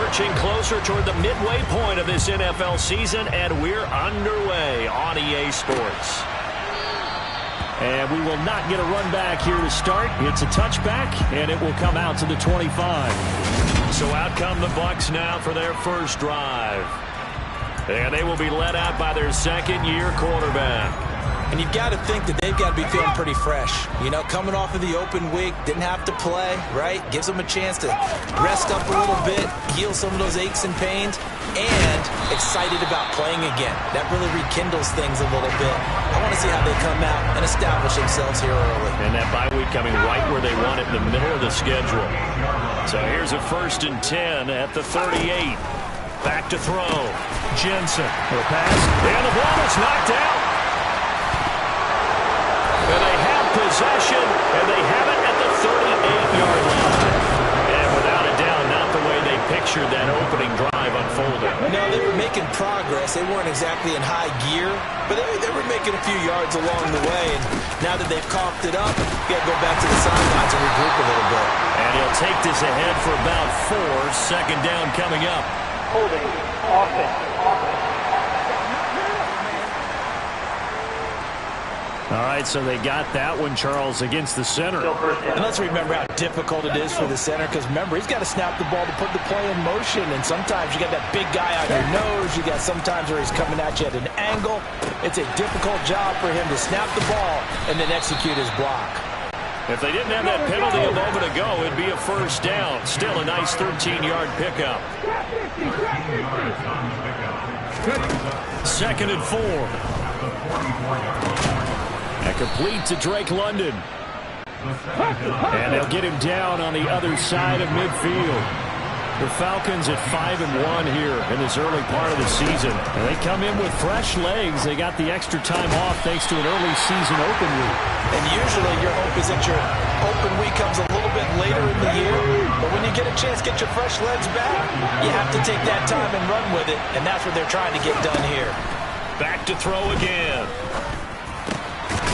Marching closer toward the midway point of this NFL season, and we're underway on EA Sports. And we will not get a run back here to start. It's a touchback, and it will come out to the 25. So out come the Bucs now for their first drive. And they will be led out by their second-year quarterback. And you've got to think that they've got to be feeling pretty fresh. You know, coming off of the open week, didn't have to play, right? Gives them a chance to rest up a little bit, heal some of those aches and pains, and excited about playing again. That really rekindles things a little bit. I want to see how they come out and establish themselves here early. And that bye week coming right where they want it in the middle of the schedule. So here's a 1st and 10 at the 38. Back to throw. Jensen. The pass. And the ball is knocked out. And they have possession, and they have it at the 38-yard line. And without a doubt, not the way they pictured that opening drive unfolding. No, they were making progress. They weren't exactly in high gear, but they were making a few yards along the way. And now that they've coughed it up, you got to go back to the sidelines and regroup a little bit. And he'll take this ahead for about 4. 2nd down coming up. Holding offense. All right, so they got that one, Charles, against the center. And let's remember how difficult it is for the center, because remember, he's got to snap the ball to put the play in motion, and sometimes you got that big guy on your nose. You got sometimes where he's coming at you at an angle. It's a difficult job for him to snap the ball and then execute his block. If they didn't have that penalty a moment ago, it'd be a 1st down. Still a nice 13-yard pickup. 2nd and 4. And complete to Drake London. And they'll get him down on the other side of midfield. The Falcons at 5-1 here in this early part of the season. And they come in with fresh legs. They got the extra time off thanks to an early season open week. And usually your hope is that your open week comes a little bit later in the year. But when you get a chance to get your fresh legs back, you have to take that time and run with it. And that's what they're trying to get done here. Back to throw again.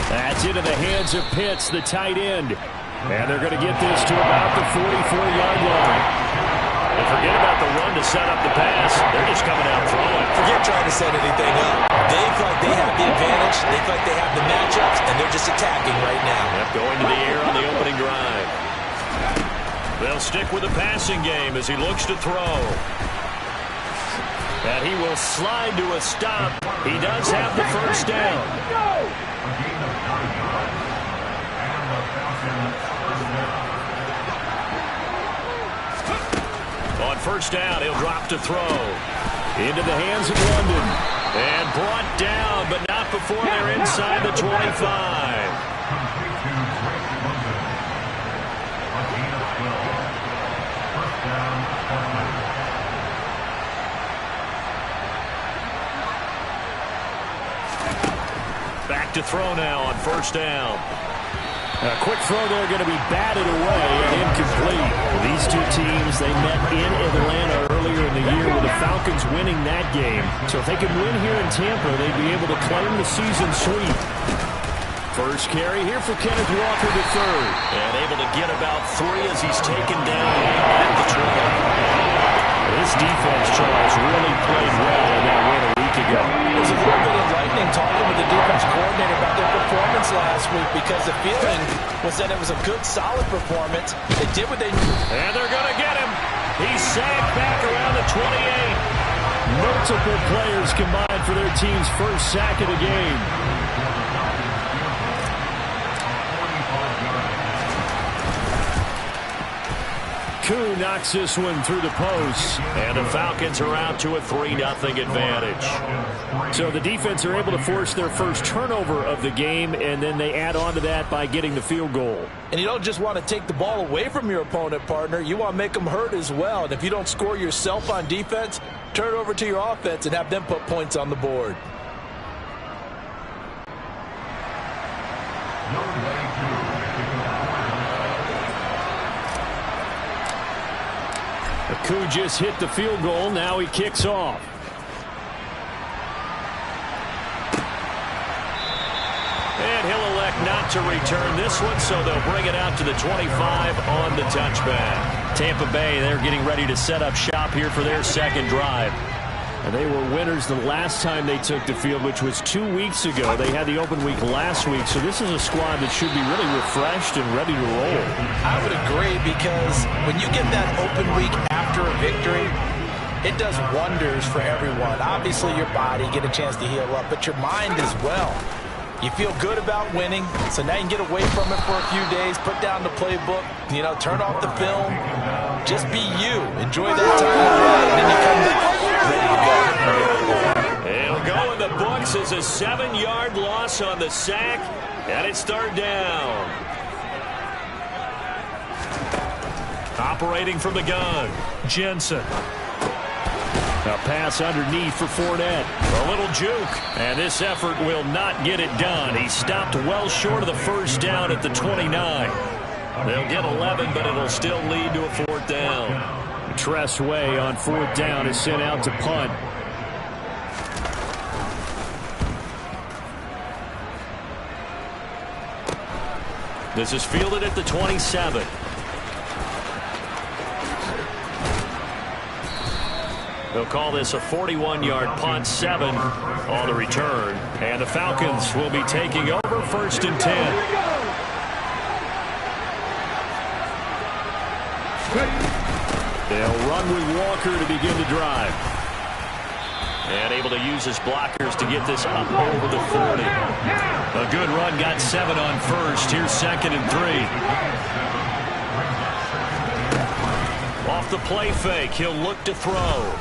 That's into the hands of Pitts, the tight end. And they're going to get this to about the 44-yard line. And forget about the run to set up the pass. They're just coming out throwing. Forget trying to set anything up. They feel like they have the advantage. They feel like they have the matchups, and they're just attacking right now. Yep, going to the air on the opening drive. They'll stick with the passing game as he looks to throw. And he will slide to a stop. He does have the 1st down. On 1st down, he'll drop to throw. Into the hands of London. And brought down, but not before they're inside the 25. Back to throw now on 1st down. A quick throw there going to be batted away and incomplete. These two teams, they met in Atlanta earlier in the year with the Falcons winning that game. So if they can win here in Tampa, they'd be able to claim the season sweep. First carry here for Kenneth Walker III. And able to get about 3 as he's taken down at the 12. This defense, Charles, really played well in that win a week ago. It was a little bit enlightening talking with the defense coordinator about their performance last week, because the feeling was that it was a good, solid performance. They did what they knew. And they're going to get him. He's sagged back around the 28. Multiple players combined for their team's first sack of the game. Koo knocks this one through the post. And the Falcons are out to a 3-0 advantage. So the defense are able to force their first turnover of the game, and then they add on to that by getting the field goal. And you don't just want to take the ball away from your opponent, partner. You want to make them hurt as well. And if you don't score yourself on defense, turn it over to your offense and have them put points on the board. Koo just hit the field goal. Now he kicks off. And he'll elect not to return this one, so they'll bring it out to the 25 on the touchback. Tampa Bay, they're getting ready to set up shop here for their second drive. And they were winners the last time they took the field, which was 2 weeks ago. They had the open week last week, so this is a squad that should be really refreshed and ready to roll. I would agree, because when you get that open week after a victory, it does wonders for everyone. Obviously, your body, get a chance to heal up, but your mind as well. You feel good about winning, so now you can get away from it for a few days, put down the playbook, turn off the film, just be you. Enjoy that time away, and then you come back ready to go. It'll go in the books as a 7-yard loss on the sack, and it's third down. Operating from the gun, Jensen. A pass underneath for Fournette. A little juke. And this effort will not get it done. He stopped well short of the first down at the 29. They'll get 11, but it'll still lead to a fourth down. Tress Way on fourth down is sent out to punt. This is fielded at the 27. They'll call this a 41-yard punt, 7 on the return. And the Falcons will be taking over first and 10. They'll run with Walker to begin the drive. And able to use his blockers to get this up over the 40. A good run, got 7 on first. Here's second and 3. Off the play fake, he'll look to throw.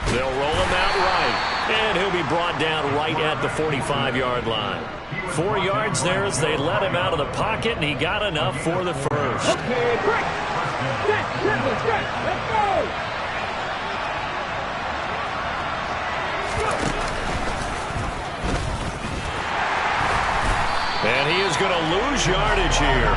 They'll roll him out right, and he'll be brought down right at the 45-yard line. 4 yards there as they let him out of the pocket, and he got enough for the first. And he is going to lose yardage here.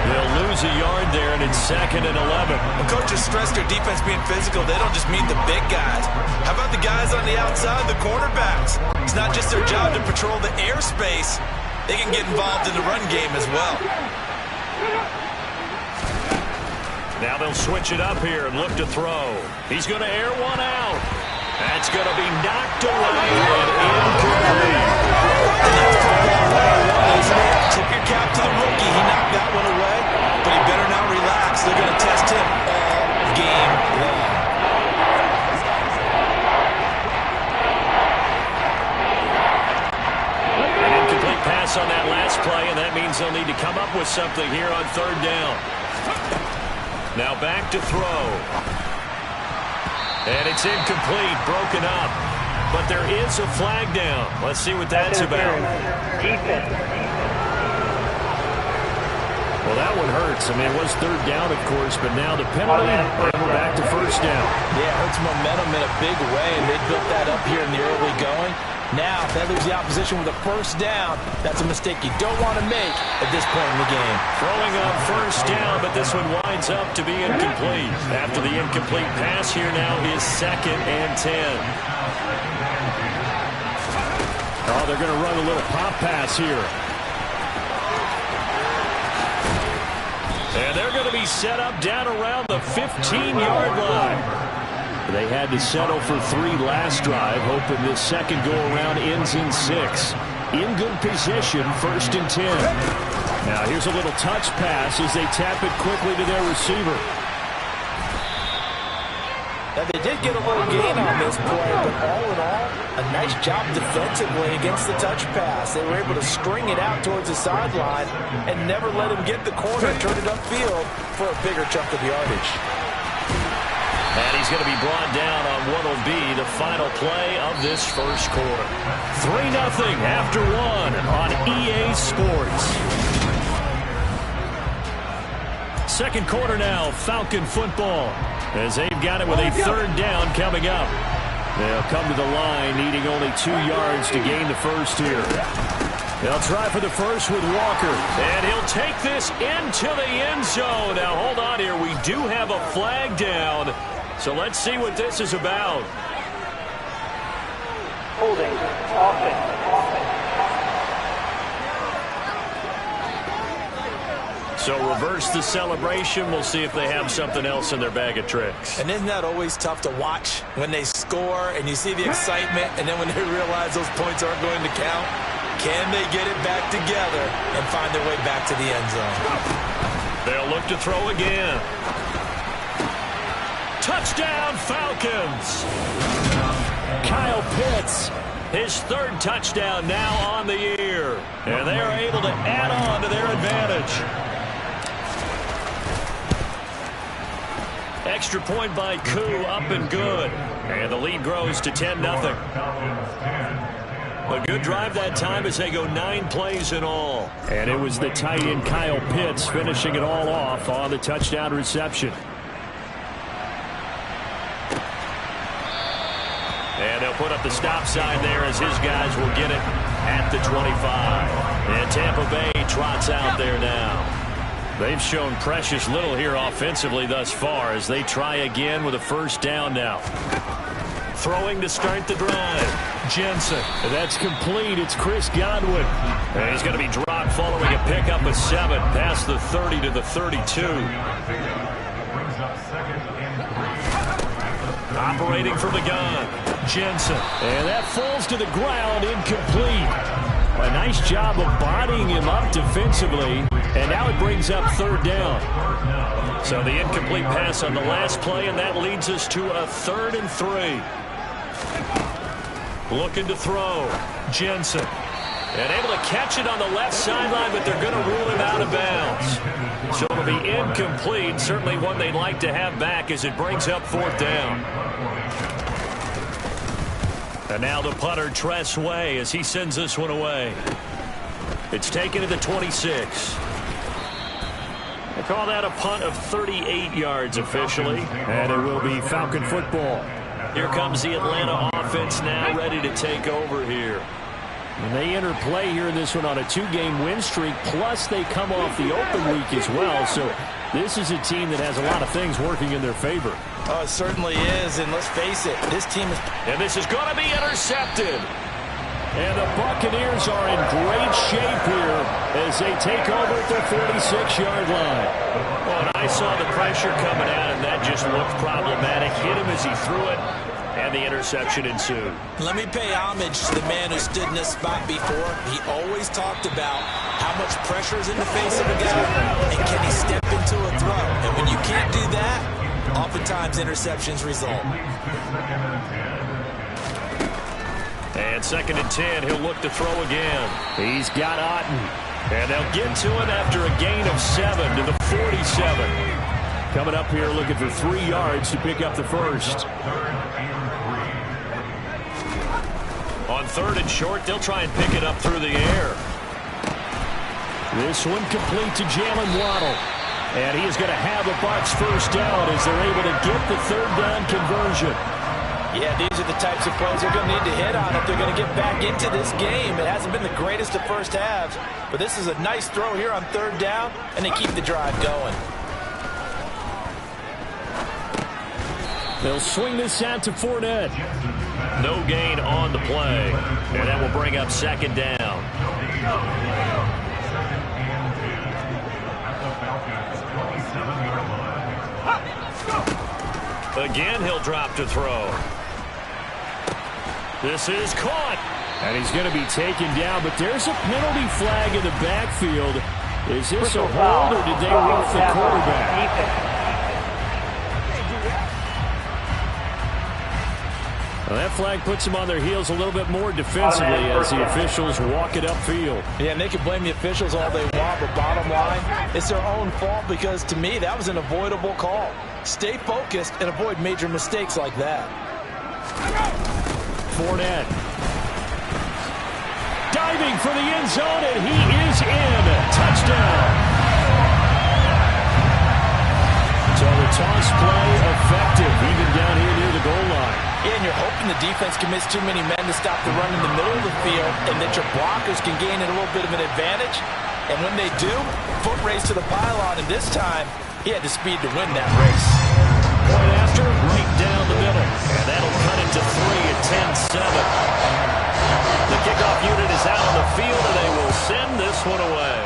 They'll lose a yard there, and it's second and 11. When coaches stress their defense being physical, they don't just mean the big guys. How about the guys on the outside, the cornerbacks? It's not just their job to patrol the airspace. They can get involved in the run game as well. Now they'll switch it up here and look to throw. He's going to air one out. That's going to be knocked away and incomplete. And that's football 101, isn't it? Tip your cap to the rookie. He knocked that one away, but he better not relax. They're going to test him all game long. An incomplete pass on that last play, and that means they'll need to come up with something here on third down. Now back to throw. And it's incomplete, broken up. But there is a flag down. Let's see what that's about. Well, that one hurts. I mean, it was third down, of course, but now the penalty, and we're back to first down. Yeah, it hurts momentum in a big way, and they built that up here in the early going. Now, if they lose the opposition with a first down, that's a mistake you don't want to make at this point in the game. Throwing on first down, but this one winds up to be incomplete. After the incomplete pass, here now is second and 10. Oh, they're going to run a little pop pass here. And they're going to be set up down around the 15-yard line. They had to settle for 3 last drive, hoping this second go-around ends in 6. In good position, first and 10. Now here's a little touch pass as they tap it quickly to their receiver. Now they did get a little gain on this play, but all in all, a nice job defensively against the touch pass. They were able to string it out towards the sideline and never let him get the corner, turn it upfield for a bigger chunk of yardage. And he's going to be brought down on what will be the final play of this first quarter. 3-0 after 1 on EA Sports. Second quarter now, Falcon football, as they've got it with a third down coming up. They'll come to the line, needing only 2 yards to gain the first here. They'll try for the first with Walker, and he'll take this into the end zone. Now, hold on here. We do have a flag down, so let's see what this is about. Holding, offense. So reverse the celebration. We'll see if they have something else in their bag of tricks. And isn't that always tough to watch when they score and you see the excitement, and then when they realize those points aren't going to count? Can they get it back together and find their way back to the end zone? They'll look to throw again. Touchdown, Falcons! Kyle Pitts, his third touchdown now on the year. And they are able to add on to their advantage. Extra point by Koo, up and good. And the lead grows to 10-0. A good drive that time as they go 9 plays in all. And it was the tight end Kyle Pitts finishing it all off on the touchdown reception. And they'll put up the stop sign there as his guys will get it at the 25. And Tampa Bay trots out there now. They've shown precious little here offensively thus far as they try again with a first down now. Throwing to start the drive. Jensen. That's complete. It's Chris Godwin. And he's going to be dropped following a pickup of 7 past the 30 to the 32. Operating from the gun. Jensen. And that falls to the ground, incomplete. A nice job of bodying him up defensively. And now it brings up third down. So the incomplete pass on the last play, and that leads us to a 3rd and 3. Looking to throw. Jensen. And able to catch it on the left sideline, but they're going to rule him out of bounds. So it'll be incomplete. Certainly one they'd like to have back as it brings up 4th down. And now the punter, Tress Way, as he sends this one away. It's taken to the 26. They call that a punt of 38 yards officially. And it will be Falcon football. Here comes the Atlanta offense now ready to take over here. And they enter play here in this one on a 2-game win streak, plus they come off the open week as well. So this is a team that has a lot of things working in their favor. Oh, it certainly is, and let's face it, this team is... And this is going to be intercepted. And the Buccaneers are in great shape here as they take over at their 46-yard line. Well, and I saw the pressure coming out, and that just looked problematic. Hit him as he threw it, and the interception ensued. Let me pay homage to the man who stood in this spot before. He always talked about how much pressure is in the face of a guy, and can he step into a throw. And when you can't do that, oftentimes interceptions result. And 2nd and 10, he'll look to throw again. He's got Otten. And they'll get to him after a gain of 7 to the 47. Coming up here looking for 3 yards to pick up the first. On 3rd and short, they'll try and pick it up through the air. This one complete to Jalen Waddle. And he is going to have the Bucs first down as they're able to get the 3rd down conversion. Yeah, these are the types of plays they're going to need to hit on if they're going to get back into this game. It hasn't been the greatest of first halves, but this is a nice throw here on 3rd down, and they keep the drive going. They'll swing this out to Fournette. No gain on the play, and that will bring up 2nd down. Again, he'll drop to throw. This is caught. And he's going to be taken down, but there's a penalty flag in the backfield. Is this a hold, or did they rough the quarterback? Well, that flag puts them on their heels a little bit more defensively as the officials walk it upfield. Yeah, and they can blame the officials all they want, but bottom line, it's their own fault because, to me, that was an avoidable call. Stay focused and avoid major mistakes like that. Fournette. Diving for the end zone, and he is in. Touchdown. So the toss play effective, even down here near the goal line. Yeah, and you're hoping the defense commits too many men to stop the run in the middle of the field and that your blockers can gain a little bit of an advantage. And when they do, foot race to the pylon, and this time, he had the speed to win that race. Point after, right down the middle. And that'll cut it to 3 at 10-7. The kickoff unit is out on the field, and they will send this one away.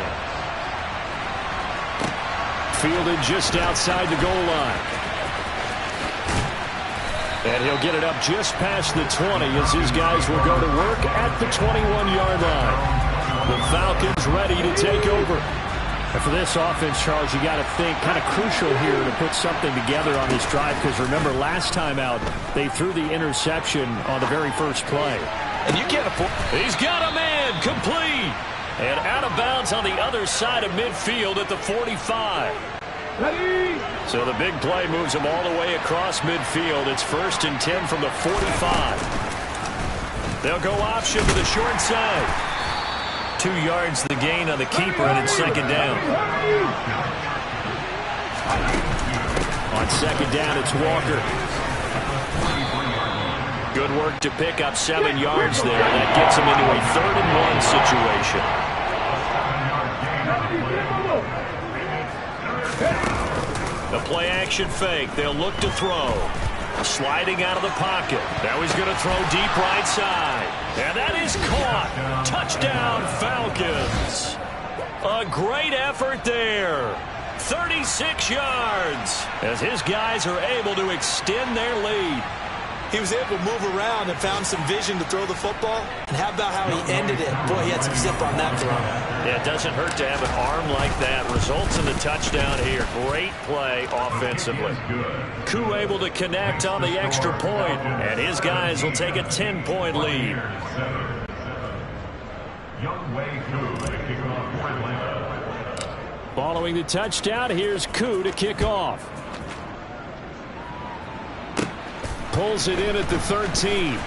fielded just outside the goal line. And he'll get it up just past the 20 as his guys will go to work at the 21-yard line. The Falcons ready to take over. And for this offense, Charles, you got to think kind of crucial here to put something together on this drive, because remember last time out they threw the interception on the very first play. And you can't afford. He's got a man complete. And out of bounds on the other side of midfield at the 45. Ready. So the big play moves him all the way across midfield. It's 1st and 10 from the 45. They'll go option to the short side. 2 yards the gain on the keeper, and it's 2nd down. On 2nd down, it's Walker. Good work to pick up 7 yards there. That gets him into a 3rd and 1 situation. The play-action fake. They'll look to throw. Sliding out of the pocket. Now he's going to throw deep right side. And that is caught. Touchdown, Falcons. A great effort there. 36 yards as his guys are able to extend their lead. He was able to move around and found some vision to throw the football. And how about how he ended it? Boy, he had some zip on that throw. Yeah, it doesn't hurt to have an arm like that. Results in the touchdown here. Great play offensively. Koo able to connect on the extra point, and his guys will take a 10-point lead. Following the touchdown, here's Koo to kick off. Pulls it in at the 13.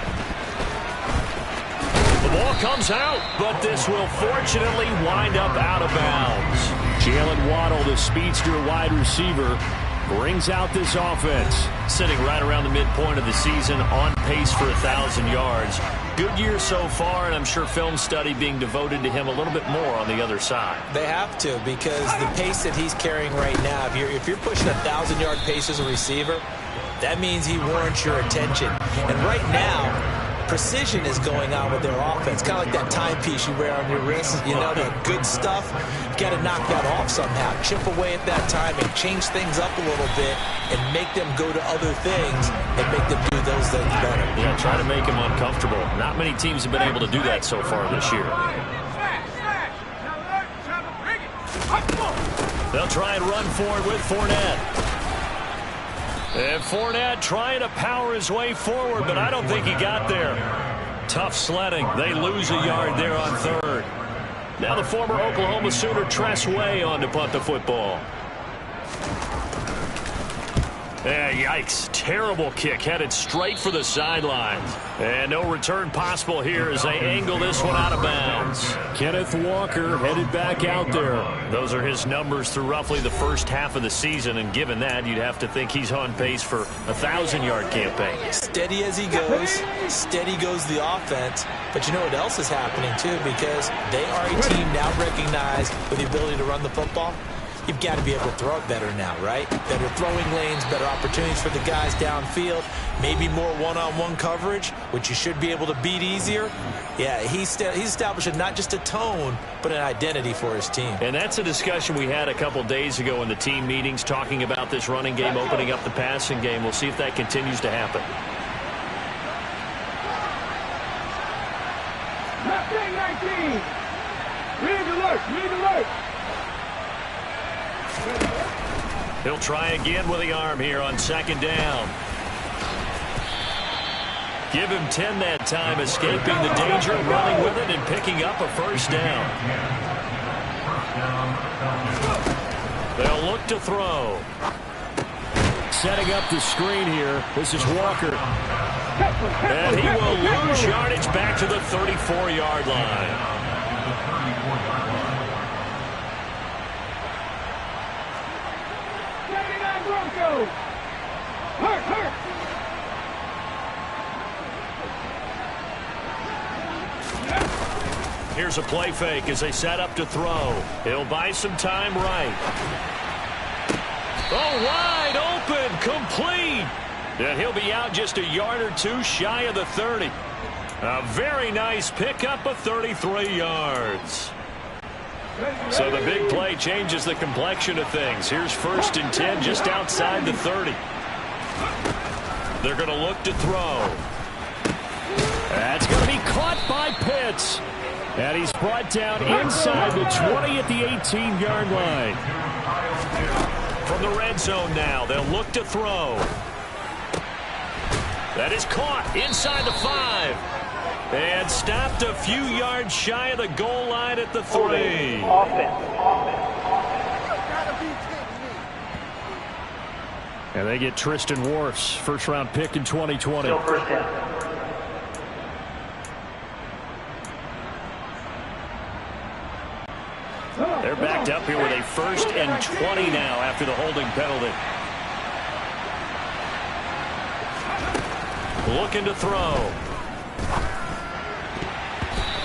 The ball comes out, but this will fortunately wind up out of bounds. Jalen Waddle, the speedster wide receiver, brings out this offense. Sitting right around the midpoint of the season, on pace for 1,000 yards. Good year so far, and I'm sure film study being devoted to him a little bit more on the other side. They have to, because the pace that he's carrying right now, if you're pushing a 1,000-yard pace as a receiver, that means he warrants your attention. And right now, precision is going on with their offense. Kind of like that timepiece you wear on your wrist. You know, the good stuff. You got to knock that off somehow. Chip away at that timing. Change things up a little bit and make them go to other things and make them do those things better. Yeah, try to make him uncomfortable. Not many teams have been able to do that so far this year. They'll try and run for it with Fournette. And Fournette trying to power his way forward, but I don't think he got there. Tough sledding. They lose a yard there on 3rd. Now the former Oklahoma Sooner Tress Way on to punt the football. Yikes. Terrible kick headed straight for the sidelines. And no return possible here as they angle this one out of bounds. Kenneth Walker headed back out there. Those are his numbers through roughly the first half of the season, and given that, you'd have to think he's on pace for a 1,000-yard campaign. Steady as he goes, steady goes the offense. But you know what else is happening, too, because they are a team now recognized with the ability to run the football. You've got to be able to throw it better now, right? Better throwing lanes, better opportunities for the guys downfield, maybe more one-on-one coverage, which you should be able to beat easier. Yeah, he's establishing not just a tone, but an identity for his team. And that's a discussion we had a couple days ago in the team meetings, talking about this running game, opening up the passing game. We'll see if that continues to happen. Left 19. Lead alert. Lead alert. He'll try again with the arm here on 2nd down. Give him 10 that time, escaping the danger, running with it, and picking up a 1st down. They'll look to throw. Setting up the screen here. This is Walker. And he will lose yardage back to the 34-yard line. Hurt. Here's a play fake as they set up to throw. He'll buy some time right. Oh, wide open, complete. And he'll be out just a yard or two shy of the 30. A very nice pickup of 33 yards. So the big play changes the complexion of things. Here's 1st and 10 just outside the 30. They're going to look to throw. That's going to be caught by Pitts. And he's brought down inside the 20 at the 18-yard line. From the red zone now, they'll look to throw. That is caught inside the 5. And stopped a few yards shy of the goal line at the 3. And they get Tristan Wirfs, first-round pick in 2020. They're backed up here with a 1st and 20 now after the holding penalty. Looking to throw.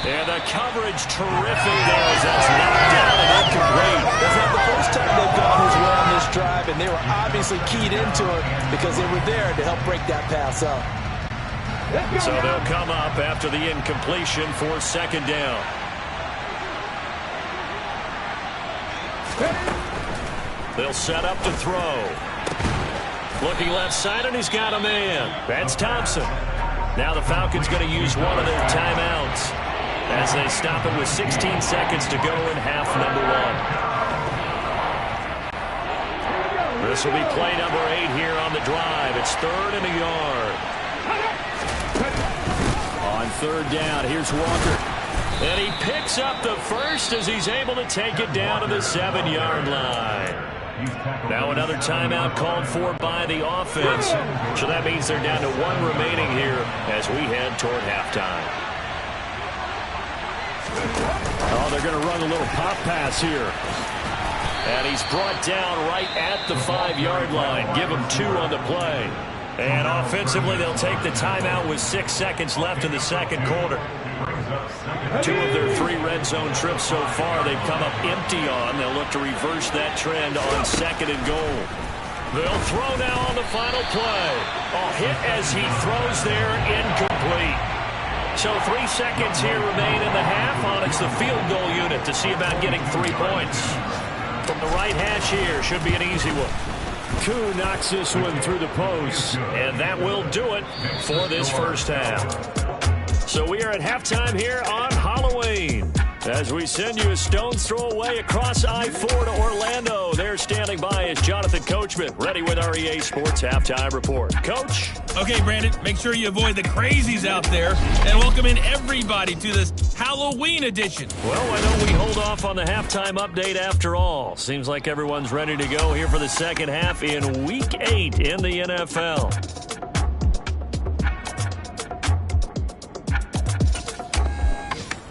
And the coverage terrific there as that's knocked down and incomplete. That's not the first time they've gone his way on this drive, and they were obviously keyed into it because they were there to help break that pass up. So they'll come up after the incompletion for 2nd down. They'll set up to throw. Looking left side, and he's got a man. That's Thompson. Now the Falcons going to use one of their timeouts as they stop it with 16 seconds to go in half number 1. This will be play number 8 here on the drive. It's 3rd and a yard. On 3rd down, here's Walker. And he picks up the first as he's able to take it down to the 7-yard line. Now another timeout called for by the offense. So that means they're down to 1 remaining here as we head toward halftime. Oh, they're going to run a little pop pass here. And he's brought down right at the 5-yard line. Give him 2 on the play. And offensively, they'll take the timeout with 6 seconds left in the 2nd quarter. 2 of their 3 red zone trips so far they've come up empty on. They'll look to reverse that trend on 2nd and goal. They'll throw now on the final play. A hit as he throws there, incomplete. So 3 seconds here remain in the half on it's the field goal unit to see about getting 3 points. From the right hash here, should be an easy one. Koo knocks this one through the post. And that will do it for this first half. So we are at halftime here on Halloween as we send you a stone's throw away across I-4 to Orlando. There standing by is Jonathan Coachman, ready with our EA Sports Halftime Report. Coach? Okay, Brandon, make sure you avoid the crazies out there and welcome in everybody to this Halloween edition. Well, why don't we hold off on the halftime update after all? Seems like everyone's ready to go here for the second half in Week 8 in the NFL.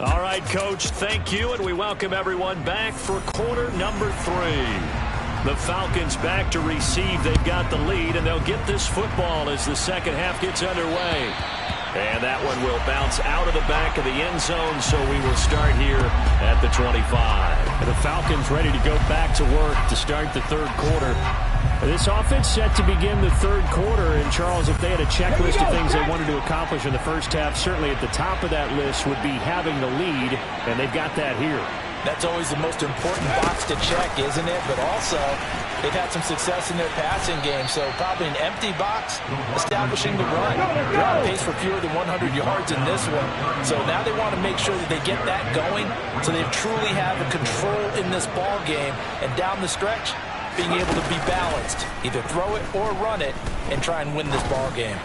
All right, Coach, thank you, and we welcome everyone back for quarter number 3. The Falcons back to receive. They've got the lead, and they'll get this football as the second half gets underway. And that one will bounce out of the back of the end zone, so we will start here at the 25. And the Falcons ready to go back to work to start the 3rd quarter. This offense set to begin the 3rd quarter, and Charles, if they had a checklist of things they wanted to accomplish in the first half, certainly at the top of that list would be having the lead, and they've got that here. That's always the most important box to check, isn't it? But also, they've had some success in their passing game, so probably an empty box establishing the run. They're on pace for fewer than 100 yards in this one, so now they want to make sure that they get that going so they truly have a control in this ball game, and down the stretch, being able to be balanced, either throw it or run it, and try and win this ball game.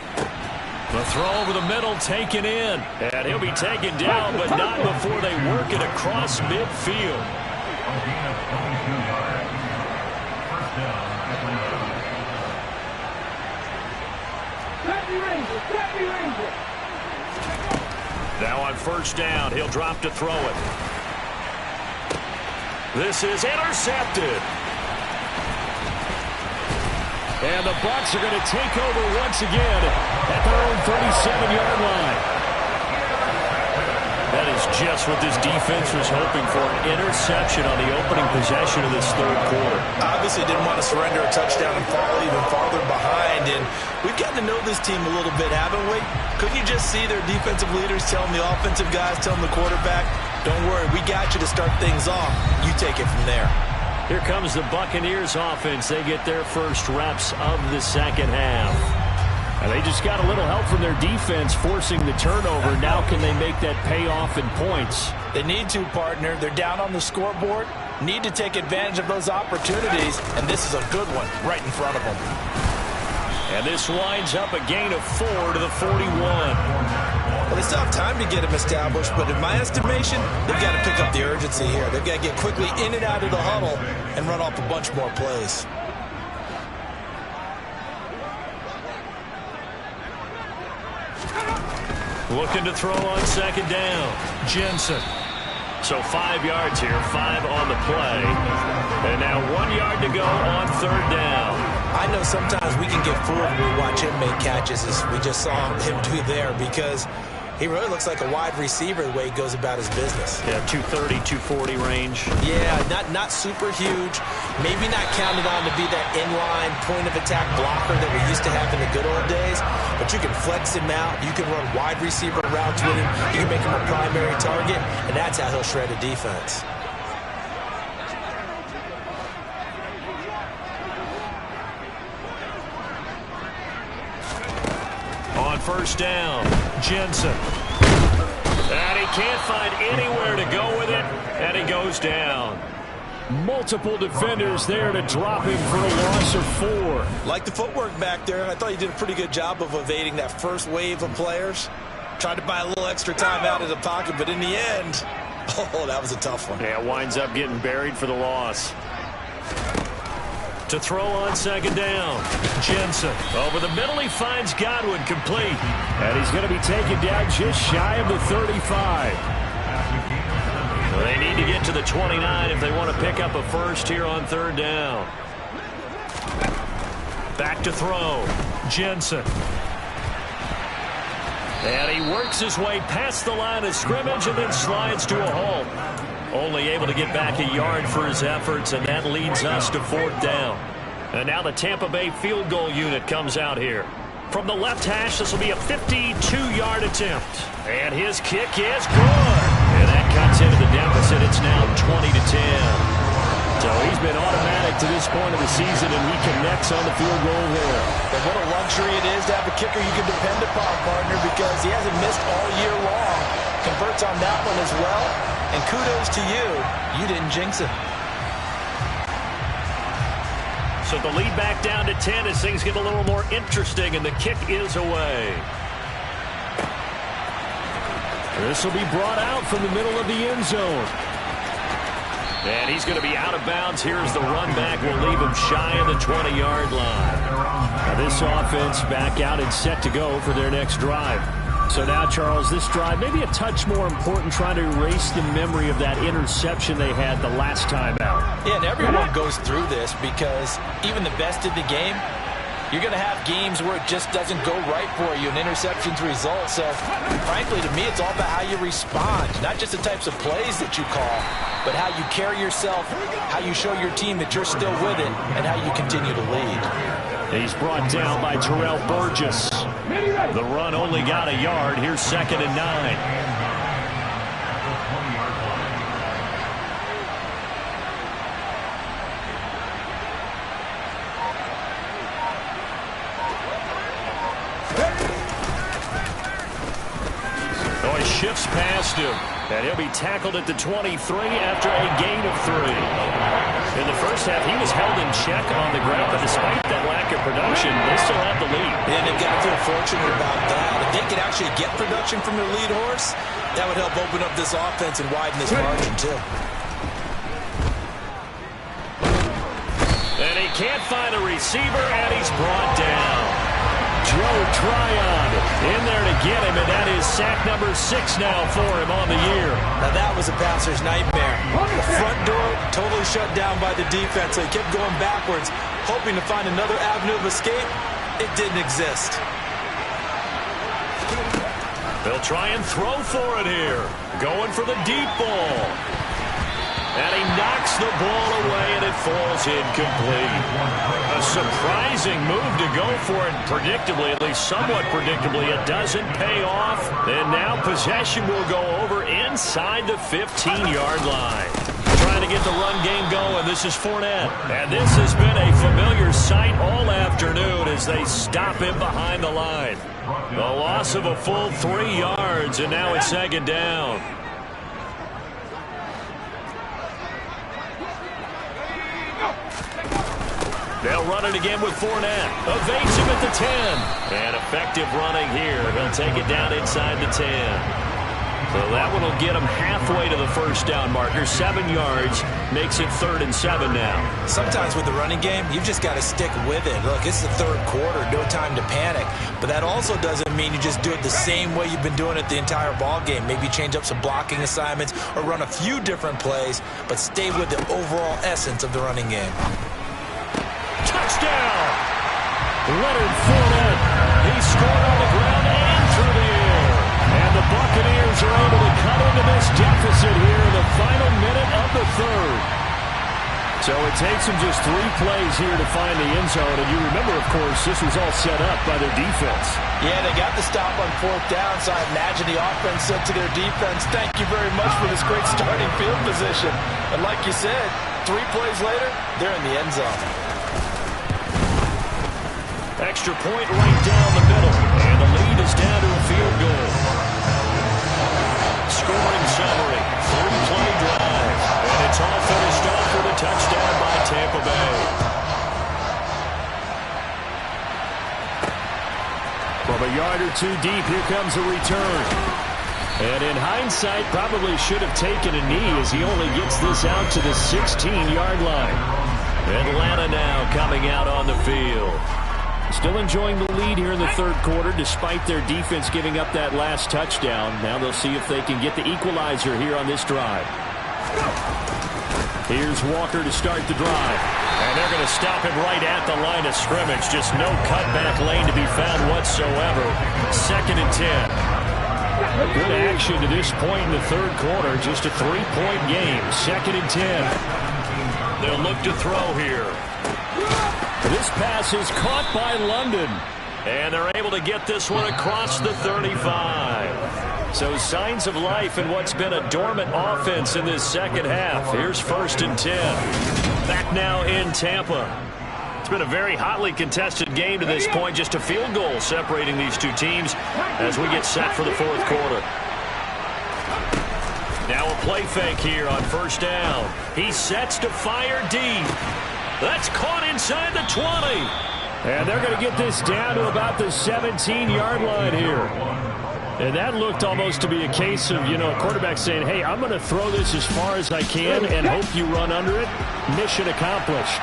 The throw over the middle taken in, and he'll be taken down, but not before they work it across midfield. Now on 1st down, he'll drop to throw it. This is intercepted. And the Bucs are going to take over once again at their own 37-yard line. That is just what this defense was hoping for, an interception on the opening possession of this 3rd quarter. Obviously didn't want to surrender a touchdown and fall even farther behind, and we've gotten to know this team a little bit, haven't we? Couldn't you just see their defensive leaders telling the offensive guys, telling the quarterback, Don't worry, we got you to start things off. You take it from there. Here comes the Buccaneers offense. They get their first reps of the second half. And they just got a little help from their defense forcing the turnover. Now can they make that pay off in points? They need to, partner. They're down on the scoreboard. Need to take advantage of those opportunities. And this is a good one right in front of them. And this winds up a gain of 4 to the 41. Well, they still have time to get him established, but in my estimation, they've got to pick up the urgency here. They've got to get quickly in and out of the huddle and run off a bunch more plays. Looking to throw on second down. Jensen. So 5 yards here, 5 on the play. And now 1 yard to go on third down. I know sometimes we can get fooled when we watch him make catches, as we just saw him do there, because he really looks like a wide receiver the way he goes about his business. Yeah, 230, 240 range. Yeah, not super huge. Maybe not counted on to be that inline point-of-attack blocker that we used to have in the good old days. But you can flex him out. You can run wide receiver routes with him. You can make him a primary target, and that's how he'll shred a defense. On first down, Jensen. And he can't find anywhere to go with it, and he goes down. Multiple defenders there to drop him for a loss of 4. Like the footwork back there, I thought he did a pretty good job of evading that first wave of players. Tried to buy a little extra time out of the pocket, but in the end, oh, that was a tough one. Yeah, winds up getting buried for the loss. To throw on second down, Jensen. Over the middle, he finds Godwin complete. And he's going to be taken down just shy of the 35. Well, they need to get to the 29 if they want to pick up a first here on third down. Back to throw, Jensen. And he works his way past the line of scrimmage and then slides to a halt. Only able to get back a yard for his efforts, and that leads us to fourth down. And now the Tampa Bay field goal unit comes out here. From the left hash, this will be a 52-yard attempt. And his kick is good. And that cuts into the deficit. It's now 20-10. So he's been automatic to this point of the season, and he connects on the field goal there. And what a luxury it is to have a kicker you can depend upon, partner, because he hasn't missed all year long. Converts on that one as well. And kudos to you. You didn't jinx it. So the lead back down to 10 as things get a little more interesting, and the kick is away. This will be brought out from the middle of the end zone. And he's going to be out of bounds. Here's the run back. We'll leave him shy of the 20-yard line. Now this offense back out and set to go for their next drive. So now, Charles, this drive may be a touch more important, trying to erase the memory of that interception they had the last time out. Yeah, and everyone goes through this because even the best in the game, you're going to have games where it just doesn't go right for you, and interceptions result. So, frankly, to me, it's all about how you respond, not just the types of plays that you call, but how you carry yourself, how you show your team that you're still with it, and how you continue to lead. He's brought down by Terrell Burgess. The run only got a yard. Here's 2nd and 9. Shifts past him, and he'll be tackled at the 23 after a gain of 3. In the first half, he was held in check on the ground, but despite that lack of production, they still have the lead. And they've got to feel fortunate about that. If they could actually get production from their lead horse, that would help open up this offense and widen this margin, too. And he can't find a receiver, and he's brought down. Joe Tryon in there to get him, and that is sack number 6 now for him on the year. Now that was a passer's nightmare. The front door totally shut down by the defense. They kept going backwards, hoping to find another avenue of escape. It didn't exist. They'll try and throw for it here. Going for the deep ball. And he knocks the ball away, and it falls incomplete. A surprising move to go for it, predictably, at least somewhat predictably. It doesn't pay off, and now possession will go over inside the 15-yard line. Trying to get the run game going. This is Fournette. And this has been a familiar sight all afternoon as they stop him behind the line. A loss of a full 3 yards, and now it's second down. They'll run it again with Fournette. Evades him at the 10. And effective running here. He'll take it down inside the 10. So that one will get him halfway to the first down marker. 7 yards makes it 3rd and 7 now. Sometimes with the running game, you've just got to stick with it. Look, it's the third quarter, no time to panic. But that also doesn't mean you just do it the same way you've been doing it the entire ball game. Maybe change up some blocking assignments or run a few different plays, but stay with the overall essence of the running game. Touchdown! Leonard Fournette. He scored on the ground and through the air. And the Buccaneers are able to cut into this deficit here in the final minute of the third. So it takes them just 3 plays here to find the end zone. And you remember, of course, this was all set up by their defense. Yeah, they got the stop on 4th down, so I imagine the offense said to their defense, thank you very much for this great starting field position. And like you said, 3 plays later, they're in the end zone. Extra point right down the middle. And the lead is down to a field goal. Scoring summary. 3-play drive. And it's all finished off with a touchdown by Tampa Bay. From a yard or 2 deep, here comes a return. And in hindsight, probably should have taken a knee as he only gets this out to the 16-yard line. Atlanta now coming out on the field. Still enjoying the lead here in the third quarter despite their defense giving up that last touchdown. Now they'll see if they can get the equalizer here on this drive. Here's Walker to start the drive. And they're going to stop him right at the line of scrimmage. Just no cutback lane to be found whatsoever. 2nd and 10. A good action to this point in the third quarter. Just a 3-point game. 2nd and 10. They'll look to throw here. This pass is caught by London. And they're able to get this one across the 35. So signs of life in what's been a dormant offense in this second half. Here's 1st and 10. Back now in Tampa. It's been a very hotly contested game to this point. Just a field goal separating these two teams as we get set for the fourth quarter. Now a play fake here on 1st down. He sets to fire deep. That's caught inside the 20. And they're going to get this down to about the 17-yard line here. And that looked almost to be a case of, a quarterback saying, hey, I'm going to throw this as far as I can and hope you run under it. Mission accomplished.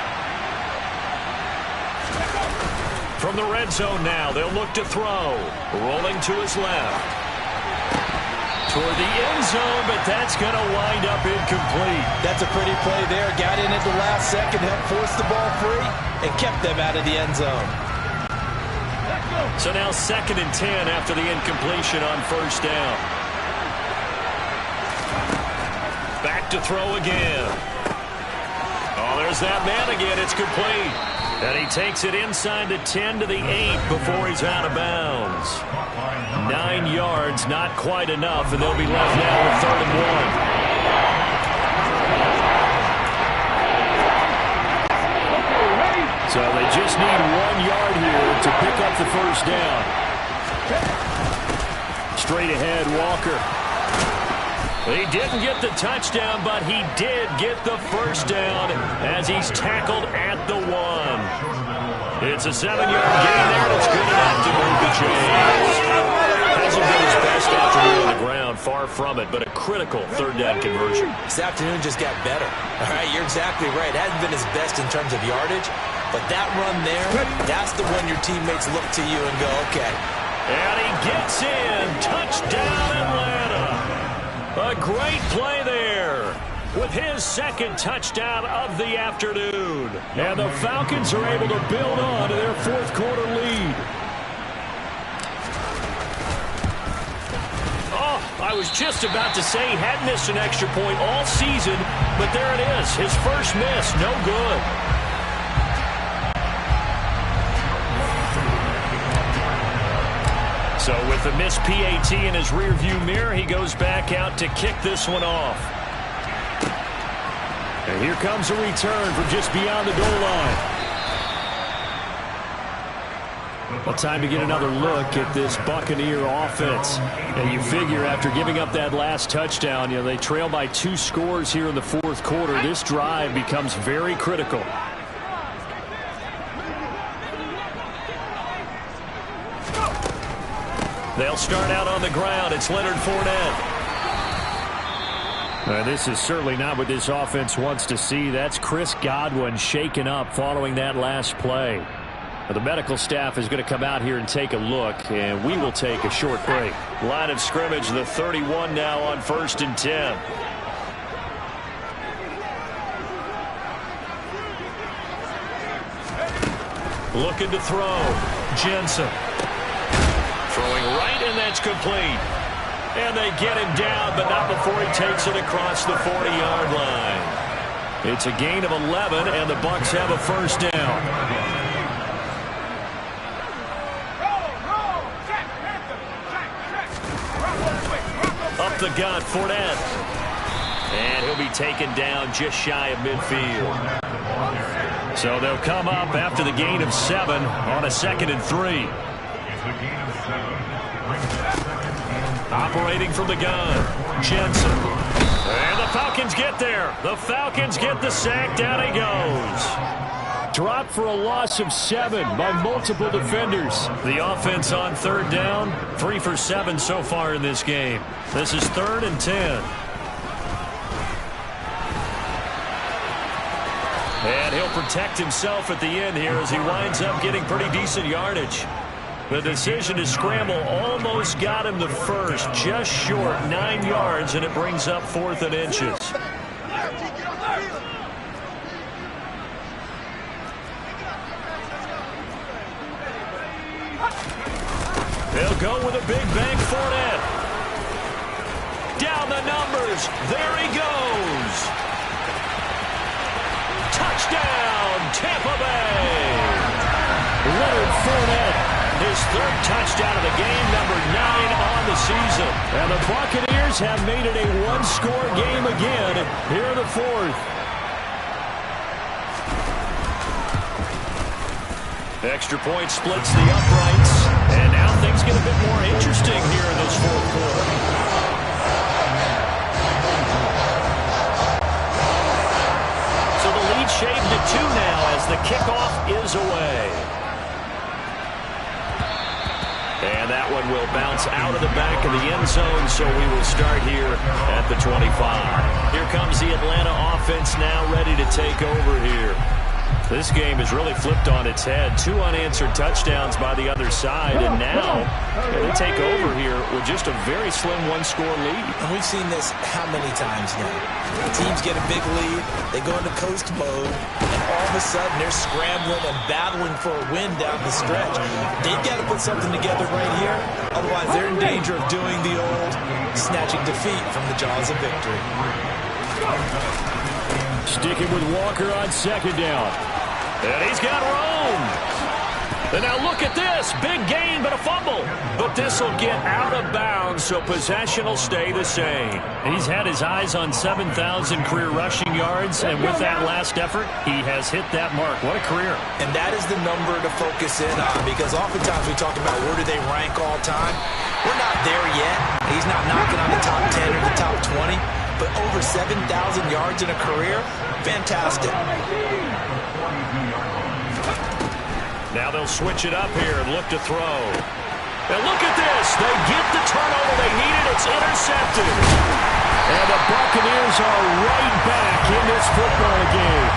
From the red zone now, they'll look to throw. Rolling to his left. Toward the end zone, but that's going to wind up incomplete. That's a pretty play there. Got in at the last second, helped force the ball free, and kept them out of the end zone. So now 2nd and 10 after the incompletion on 1st down. Back to throw again. Oh, there's that man again. It's complete. And he takes it inside the 10 to the 8 before he's out of bounds. 9 yards, not quite enough, and they'll be left now with 3rd and 1. So they just need 1 yard here to pick up the first down. Straight ahead, Walker. He didn't get the touchdown, but he did get the first down as he's tackled at the 1. It's a 7-yard gain there. It's good enough to move the chains. Hasn't been his best afternoon on the ground, far from it, but a critical 3rd down conversion. This afternoon just got better. All right, you're exactly right. It hasn't been his best in terms of yardage, but that run there, that's the one your teammates look to you and go, okay. And he gets in. Touchdown, Atlanta. A great play there with his 2nd touchdown of the afternoon. And the Falcons are able to build on to their 4th quarter lead. Oh, I was just about to say he had missed an extra point all season, but there it is. His first miss, no good. So with the missed PAT in his rearview mirror, he goes back out to kick this one off. And here comes a return from just beyond the goal line. Well, time to get another look at this Buccaneer offense. And you figure after giving up that last touchdown, they trail by 2 scores here in the fourth quarter. This drive becomes very critical. They'll start out on the ground. It's Leonard Fournette. This is certainly not what this offense wants to see. That's Chris Godwin shaken up following that last play. The medical staff is going to come out here and take a look, and we will take a short break. Line of scrimmage, the 31 now on 1st and 10. Looking to throw. Jensen. Throwing right, and that's complete. And they get him down, but not before he takes it across the 40-yard line. It's a gain of 11, and the Bucs have a first down. Up the gut, Fournette. And he'll be taken down just shy of midfield. So they'll come up after the gain of 7 on a 2nd and 3. Operating from the gun, Jensen. And the Falcons get there. The Falcons get the sack. Down he goes. Dropped for a loss of 7 by multiple defenders. The offense on 3rd down, 3 for 7 so far in this game. This is 3rd and 10. And he'll protect himself at the end here as he winds up getting pretty decent yardage. The decision to scramble almost got him the first, just short 9 yards, and it brings up 4th and inches. They'll go with a big bank Fournette. Down the numbers. There he goes. Touchdown, Tampa Bay. Leonard Fournette, his 3rd touchdown of the game, number 9 on the season. And the Buccaneers have made it a 1-score game again here in the 4th. Extra point splits the uprights, and now things get a bit more interesting here in this 4th quarter. So the lead shaved to 2 now as the kickoff is away. And that one will bounce out of the back of the end zone, so we will start here at the 25. Here comes the Atlanta offense now ready to take over here. This game is really flipped on its head. 2 unanswered touchdowns by the other side, and now they take over here with just a very slim 1-score lead. And we've seen this how many times now? Teams get a big lead, they go into coast mode, and all of a sudden they're scrambling and battling for a win down the stretch. They've got to put something together right here, otherwise they're in danger of doing the old snatching defeat from the jaws of victory. Sticking with Walker on 2nd down. And he's got room. And now look at this. Big gain, but a fumble. But this will get out of bounds, so possession will stay the same. He's had his eyes on 7,000 career rushing yards, and with that last effort, he has hit that mark. What a career. And that is the number to focus in on, because oftentimes we talk about where do they rank all time. We're not there yet. He's not knocking on the top 10 or the top 20, but over 7,000 yards in a career, fantastic. Now they'll switch it up here and look to throw. And look at this. They get the turnover they needed. It's intercepted. And the Buccaneers are right back in this football game.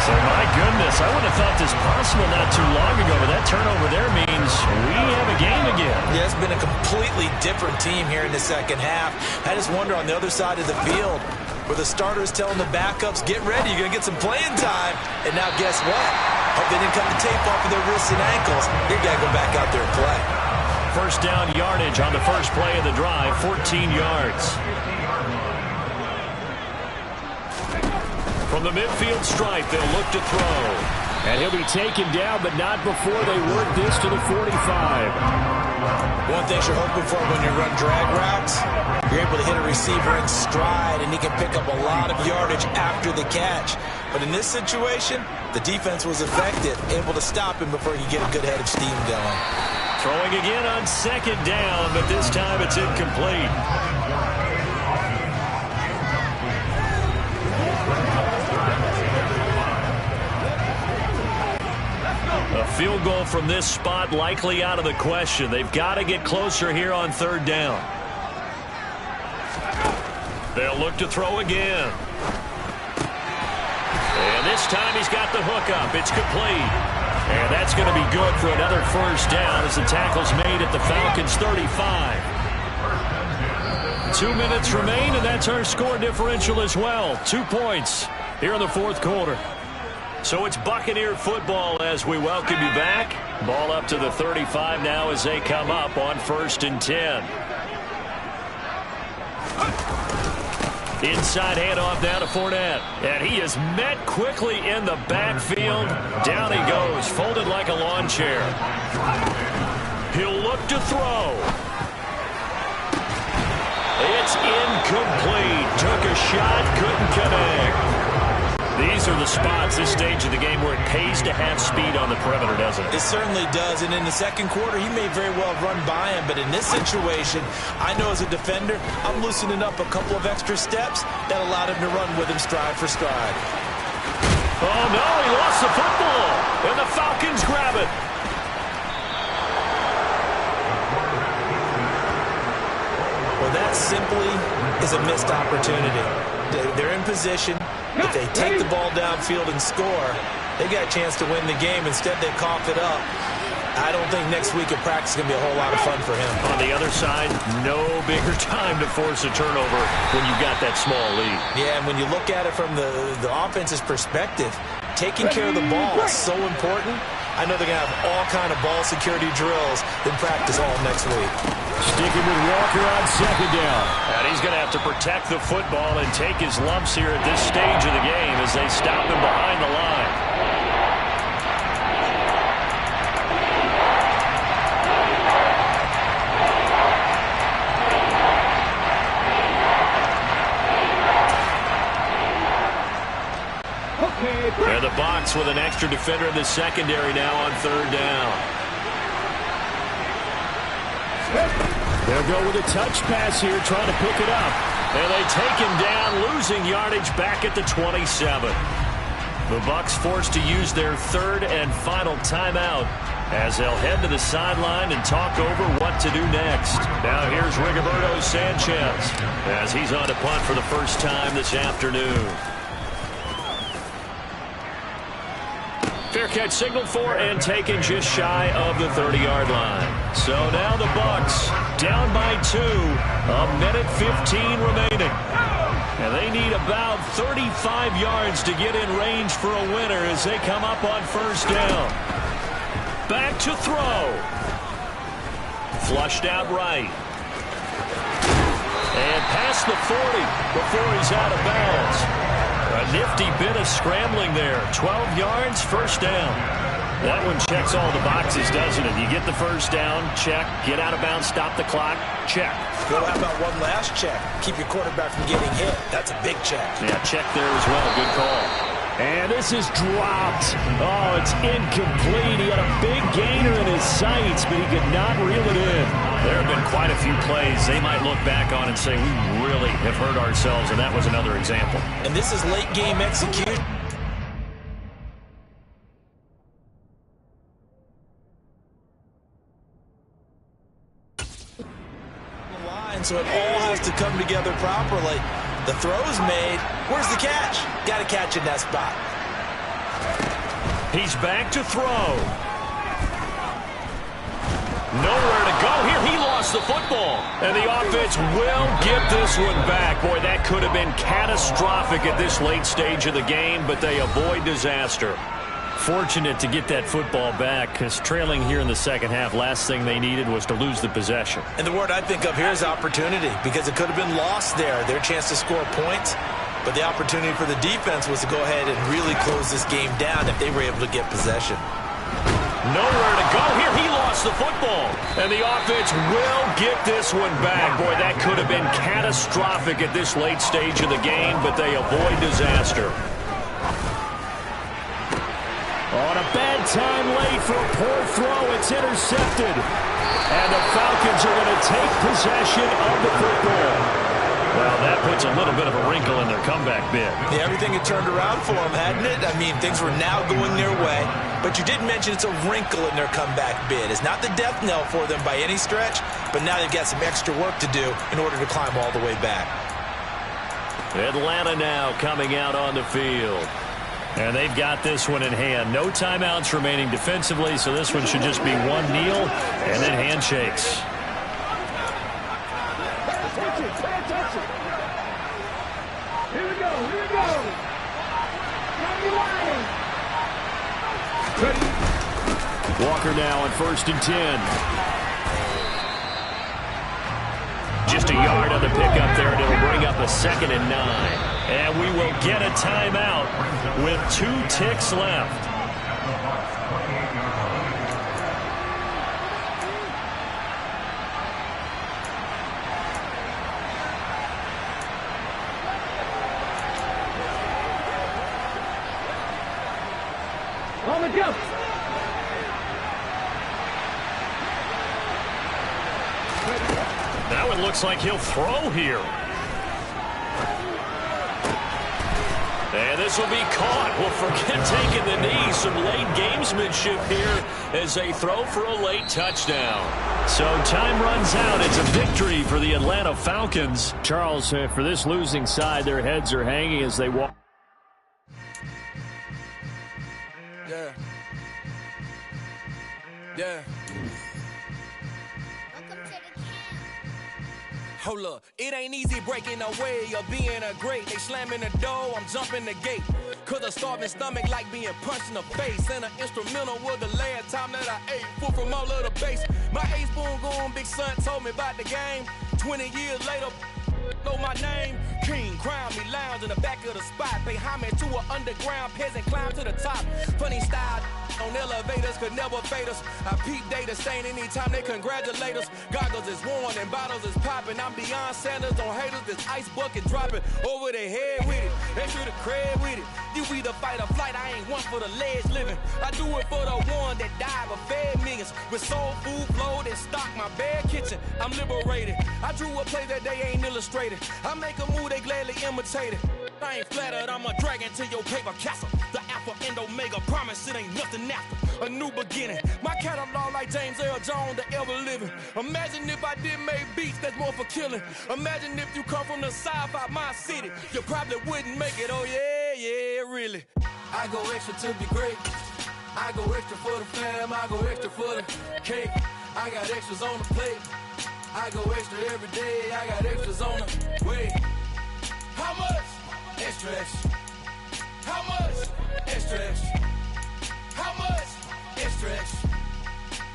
So, my goodness, I would have thought this possible not too long ago, but that turnover there means we have a game again. Yeah, it's been a completely different team here in the second half. I just wonder on the other side of the field where the starters telling the backups, get ready, you're going to get some playing time. And now guess what? Hope they didn't cut the tape off of their wrists and ankles. They got to go back out there and play. first down yardage on the first play of the drive, 14 yards. From the midfield stripe, they'll look to throw. And he'll be taken down, but not before they work this to the 45. One thing you're hoping for when you run drag routes, you're able to hit a receiver in stride, and he can pick up a lot of yardage after the catch. But in this situation, the defense was effective, able to stop him before he could get a good head of steam going. Throwing again on second down, but this time it's incomplete. A field goal from this spot likely out of the question. They've got to get closer here on third down. They'll look to throw again. And this time he's got the hook up. It's complete. And that's going to be good for another first down as the tackle's made at the Falcons' 35. 2 minutes remain, and that's our score differential as well. 2 points here in the fourth quarter. So it's Buccaneer football as we welcome you back. Ball up to the 35 now as they come up on 1st and 10. Inside handoff down to Fournette. And he is met quickly in the backfield. Down he goes, folded like a lawn chair. He'll look to throw. It's incomplete. Took a shot, couldn't connect. These are the spots, this stage of the game, where it pays to have speed on the perimeter, doesn't it? It certainly does, and in the second quarter, he may very well run by him, but in this situation, I know as a defender, I'm loosening up a couple of extra steps that allowed him to run with him stride for stride. Oh, no, he lost the football, and the Falcons grab it. Well, that simply is a missed opportunity. They're in position. If they take the ball downfield and score, they've got a chance to win the game. Instead, they cough it up. I don't think next week at practice is going to be a whole lot of fun for him. On the other side, no bigger time to force a turnover when you've got that small lead. Yeah, and when you look at it from the offense's perspective, taking care of the ball is so important. I know they're going to have all kind of ball security drills in practice all next week. Sticking with Walker on second down. And he's going to have to protect the football and take his lumps here at this stage of the game as they stop him behind the line. And the box with an extra defender in the secondary now on third down. They'll go with a touch pass here, trying to pick it up. And they take him down, losing yardage back at the 27. The Bucs forced to use their third and final timeout as they'll head to the sideline and talk over what to do next. Now here's Rigoberto Sanchez as he's on to punt for the first time this afternoon. Fair catch signaled for and taken just shy of the 30-yard line. So now the Bucs down by 2, a minute 15 remaining. And they need about 35 yards to get in range for a winner as they come up on first down. Back to throw. Flushed out right. And past the 40 before he's out of bounds. A nifty bit of scrambling there. 12 yards, first down. That one checks all the boxes, doesn't it? You get the first down, check. Get out of bounds, stop the clock, check. Well, how about one last check? Keep your quarterback from getting hit. That's a big check. Yeah, check there as well. Good call. And this is dropped. Oh, it's incomplete. He had a big gainer in his sights, but he could not reel it in. There have been quite a few plays they might look back on and say, we really have hurt ourselves, and that was another example. And this is late game execution. So it all has to come together properly. The throw's made. Where's the catch? Got to catch in that spot. He's back to throw. Nowhere to go here. He lost the football. And the offense will get this one back. Boy, that could have been catastrophic at this late stage of the game, but they avoid disaster. Fortunate to get that football back, because trailing here in the second half, last thing they needed was to lose the possession. And the word I think of here is opportunity, because it could have been lost there, their chance to score points. But the opportunity for the defense was to go ahead and really close this game down if they were able to get possession. Nowhere to go here. He lost the football. And the offense will get this one back. Boy, that could have been catastrophic at this late stage of the game, but they avoid disaster. On a bad time late for a poor throw, it's intercepted. And the Falcons are going to take possession of the football. Well, that puts a little bit of a wrinkle in their comeback bid. Yeah, everything had turned around for them, hadn't it? I mean, things were now going their way. But you did mention it's a wrinkle in their comeback bid. It's not the death knell for them by any stretch, but now they've got some extra work to do in order to climb all the way back. Atlanta now coming out on the field. And they've got this one in hand. No timeouts remaining defensively, so this one should just be one kneel and then handshakes. Walker now on 1st and 10. Just a yard on the pickup there, and it'll bring up a 2nd and 9. And we will get a timeout with 2 ticks left. On the jump. Now it looks like he'll throw here. And this will be caught. Well, forget taking the knee. Some late gamesmanship here as they throw for a late touchdown. So time runs out. It's a victory for the Atlanta Falcons. Charles, for this losing side, their heads are hanging as they walk. Yeah. Yeah. Hold up, it ain't easy breaking away or being a great. They slamming the door, I'm jumping the gate. Cause a starving stomach like being punched in the face. And an instrumental was the last time that I ate food from all of the base. My A-spoon going big son told me about the game. 20 years later, know my name. King, crown me, lounge in the back of the spot. Pay homage to an underground peasant, climb to the top. Funny style on elevators could never fade us. I peep data stain anytime they congratulate us. Goggles is worn and bottles is popping. I'm Deion Sanders on haters, this ice bucket dropping over their head with it. They should have cred with it. You either fight or flight, I ain't one for the ledge living. I do it for the one that died but fed millions. With soul food flowed and stocked my bare kitchen. I'm liberated. I drew a play that they ain't illustrated. I make a move, they gladly imitate it. I ain't flattered, I'm a dragon to your paper castle. The Alpha and Omega, promise it ain't nothing after. A new beginning. My catalog like James Earl Jones, the ever living. Imagine if I did make beats that's more for killing. Imagine if you come from the south out my city. You probably wouldn't make it, oh yeah, yeah, really. I go extra to be great. I go extra for the fam, I go extra for the cake. I got extras on the plate. I go extra every day, I got extras on the way. How much? Extra, extra. How much? Extra, extra. How much? Extra, extra.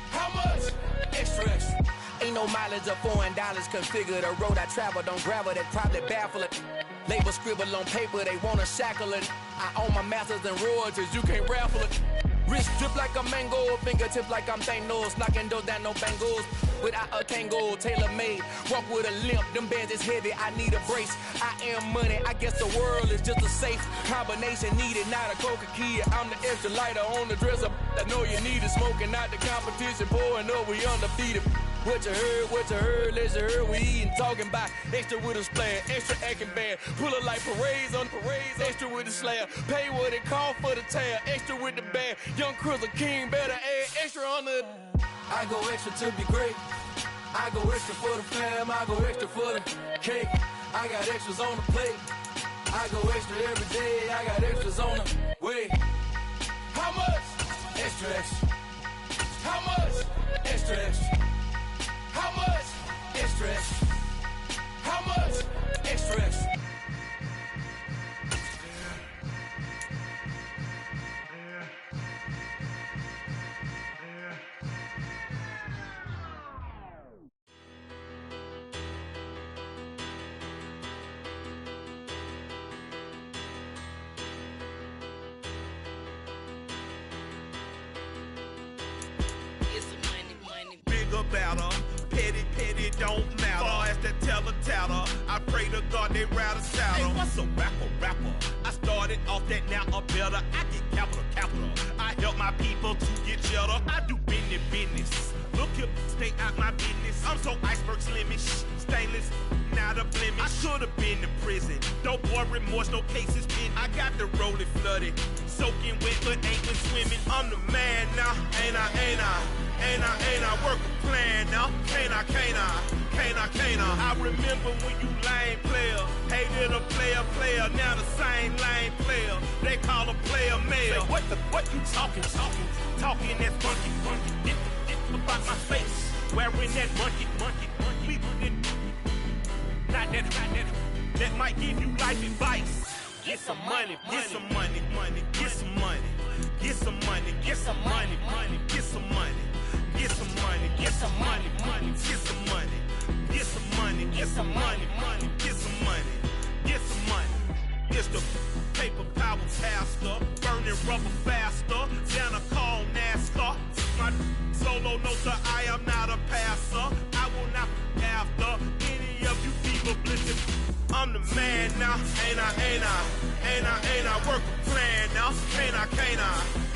How much? Extra, extra. Ain't no mileage of $4 configure the road I travel. Don't gravel, that probably baffle it. Label scribble on paper, they wanna shackle it. I own my masters and royalties, you can't raffle it. Wrist drip like a mango, fingertips like I'm Thanos. Knocking those down, no bangles. Without a tango, tailor-made. Walk with a limp, them bands is heavy, I need a brace. I am money, I guess the world is just a safe combination needed, not a coca key. I'm the extra lighter on the dresser. I know you need it, smoking out the competition, pouring up, we undefeated. What you heard, let's heard, we eatin', talking about extra with a splash, extra acting bad, pull it like parades on parades, extra with the slab, pay what it cost for the tab, extra with the bag, young Crizzle King better add extra on the. I go extra to be great, I go extra for the fam, I go extra for the cake, I got extras on the plate, I go extra every day, I got extras on the way. How much? Extra, extra. How much? Extra, extra. How much? Extra, extra. How much? Extra, extra. pray to God they rather shadow. Hey, what's a rapper? I started off that, now I'm better. I get capital. I help my people to get cheddar. I do business. Look here, stay out my business. I'm so iceberg slimish, stainless, not a blemish. I should have been in prison. No boy remorse, no cases pinned. I got the rolling flooded, soaking wet, but ain't been swimming. I'm the man now, ain't I work a plan now, can't I? I remember when you lame player, hated a player, now the same lame player. They call a player male. Say, what you talking that funky. Get about my face, wearing that monkey. Not that might give you life advice. Get some money. It's the paper power pastor, burning rubber faster, down a call NASCAR. My solo notes that I am not a passer. I will not after any of you people blitzing. I'm the man now, ain't I work a plan now, can't I?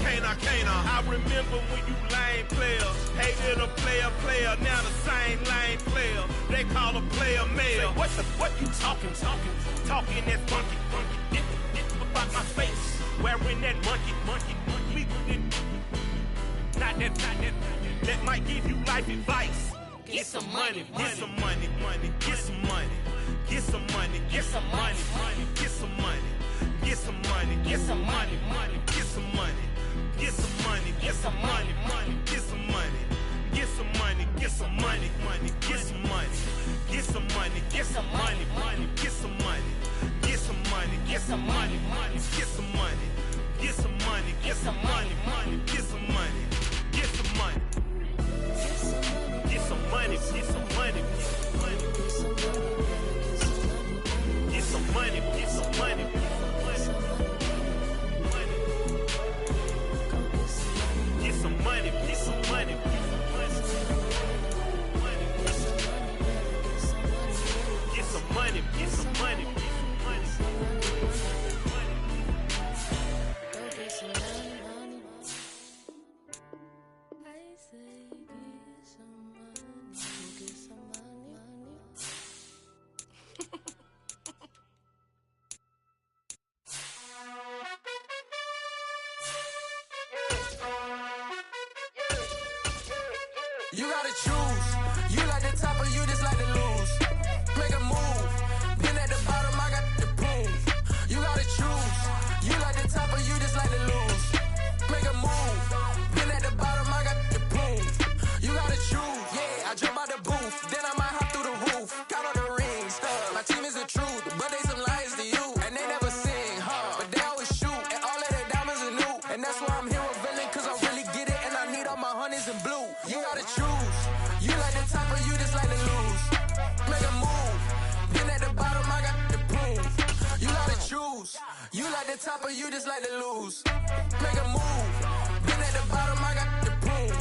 I remember when you lame players, hated a player, now the same lame player. They call a player male. Say, what you talking that funky. Get about my face, wearing that monkey. Not that might give you life advice. Get some money. You gotta choose. You like the top or you just like to lose. Make a move. Been at the bottom, I got the proof. You gotta choose. You like the top or you just like to lose. Make a move. Been at the bottom, I got the proof. You gotta choose. Yeah, I jump out the booth. Then I might hop through the roof. Count on the rings. My team is the truth, but they some liars to you. And they never sing, but they always shoot. And all of their diamonds are new. And that's why I'm here with villain, cause I really get it. And I need all my honeys in blue. You gotta choose. You like the top or you just like to lose. Make a move. Been at the bottom, I got the proof. You gotta choose. You like the top or you just like to lose. Make a move. Been at the bottom, I got the proof.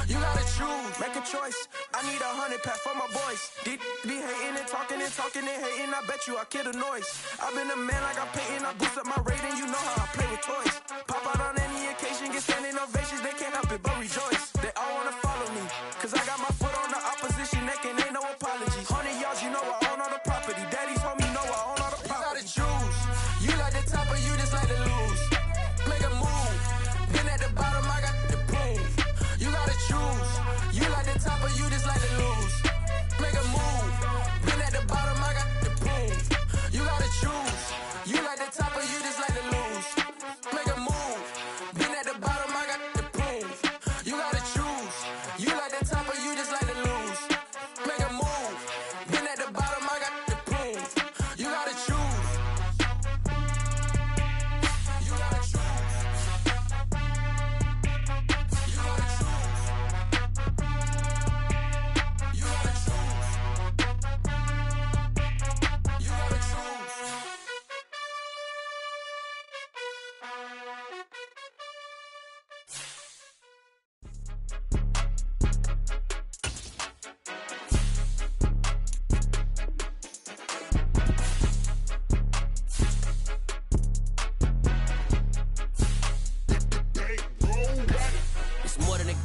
You gotta choose. Make a choice. I need 100 pack for my boys. Be hating and talking and hating. I bet you I kill the noise. I've been a man like I'm painting. I boost up my rating. You know how I play with toys. Pop out on any occasion, get standing ovations. They can't help it but rejoice. They all wanna follow me, cause I got my foot on the opposition neck and ain't no apologies. 100 yards, you know I own all the property. Daddy's home, you know I own all the property. You gotta choose. You like the top or you just like to lose. Make a move. Been at the bottom, I got the proof. You gotta choose. You like the top or you just like to lose. Make a move. Been at the bottom, I got the proof. You gotta choose. You like the top or you just like to lose. Make a move. Been at the bottom, I got the proof. You gotta choose. You like the top or you just like to lose. Make a move. Been at the bottom, I got the proof. You gotta choose. You gotta choose. You gotta choose.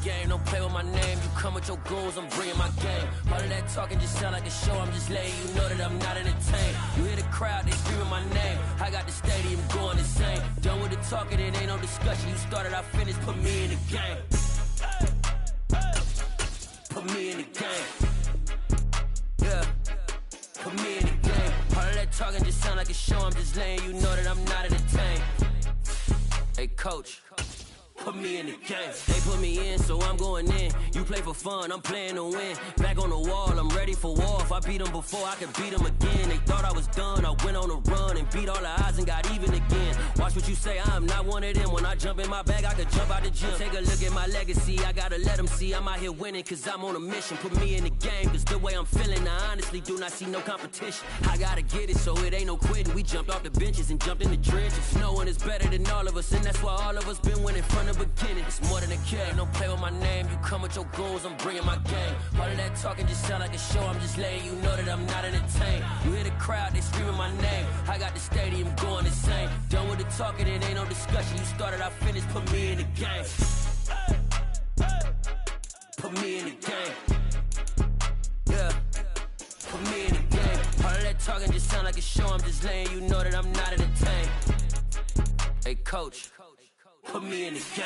game, don't play with my name. You come with your goons, I'm bringing my game. All of that talking just sound like a show, I'm just letting you know that I'm not entertained. You hear the crowd, they screaming my name. I got the stadium going insane. Done with the talking, it ain't no discussion. You started, I finished, put me in the game. Put me in the game. Yeah, put me in the game. All of that talking just sound like a show, I'm just letting you know that I'm not entertained. Hey coach, put me in the game. They put me in, so I'm going in. You play for fun, I'm playing to win. Back on the wall, I'm ready for war. If I beat them before, I can beat them again. They thought I was done, I went on a run and beat all the odds and got even again. Watch what you say, I'm not one of them. When I jump in my bag, I could jump out the gym. Take a look at my legacy, I gotta let them see I'm out here winning, cause I'm on a mission. Put me in the game, cause the way I'm feeling, I honestly do not see no competition. I gotta get it, so it ain't no quitting. We jumped off the benches and jumped in the trenches. No one is better than all of us, and that's why all of us been winning from the beginning. It's more than a game, don't play with my name. You come with your goons, I'm bringing my game. All of that talking just sound like a show, I'm just letting you know that I'm not entertained. You hear the crowd, they screaming my name. I got the stadium going insane. Done with the talking, it ain't no discussion. You started, I finished, put me in the game. Put me in the game. Yeah, put me in the game. All of that talking just sound like a show, I'm just letting you know that I'm not entertained. Hey coach, put me in the game.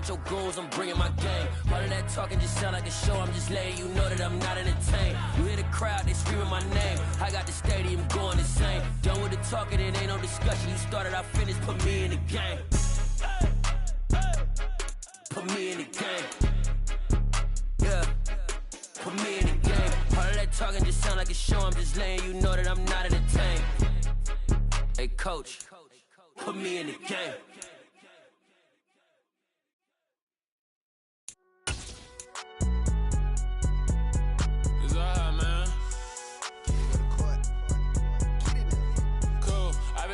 Your goons, I'm bringing my game. All of that talking just sound like a show, I'm just letting you know that I'm not entertained. You hear the crowd, they screaming my name. I got the stadium going insane. Done with the talking, it ain't no discussion. You started, I finished, put me in the game. Put me in the game. Yeah, put me in the game. All of that talking just sound like a show, I'm just letting you know that I'm not entertained. Hey coach, put me in the game.